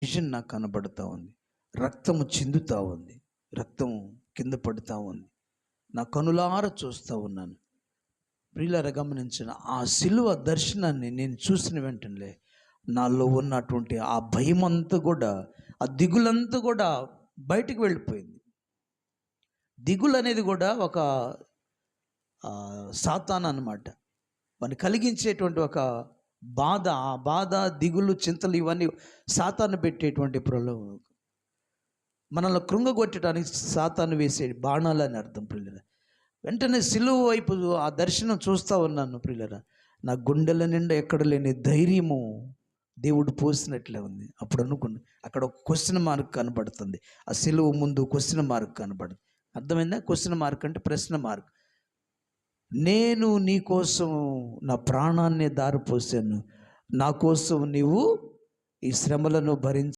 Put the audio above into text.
Vision నాకు కనబడుతూ ఉంది. రక్తము చిందుతూ ఉంది, రక్తము కింద పడుతూ ఉంది. నా కనులారా చూస్తూ ఉన్నాను. ప్రియులారా గమనించిన ఆ సిలువ దర్శనాన్ని నేను చూసిన వెంటనే నాలో ఉన్నటువంటి ఆ భయం అంతా కూడా, ఆ దిగులంతా కూడా బయటికి వెళ్ళిపోయింది. దిగులు అనేది కూడా ఒక సాతాను అన్నమాట. వాడిని కలిగించేటువంటి ఒక బాధ, ఆ బాధ, దిగులు, చింతలు ఇవన్నీ సాతాను పెట్టేటువంటి ప్రలోభం. మనల్ని కృంగగొట్టడానికి సాతాను వేసే బాణాలు అని అర్థం ప్రియులరా. వెంటనే సిలువ వైపు ఆ దర్శనం చూస్తూ ఉన్నాను ప్రియులరా. నా గుండెల నిండా ఎక్కడ లేని ధైర్యము దేవుడు పోసినట్లే ఉంది. అప్పుడు అనుకున్నా, అక్కడ ఒక క్వశ్చన్ మార్క్ కనబడుతుంది. ఆ సిలువ ముందు క్వశ్చన్ మార్క్ కనబడుతుంది. అర్థమైందా? క్వశ్చన్ మార్క్ అంటే ప్రశ్న మార్క్. నేను నీ కోసం నా ప్రాణాన్ని దారిపోసాను, నా కోసం నీవు ఈ శ్రమలను భరించి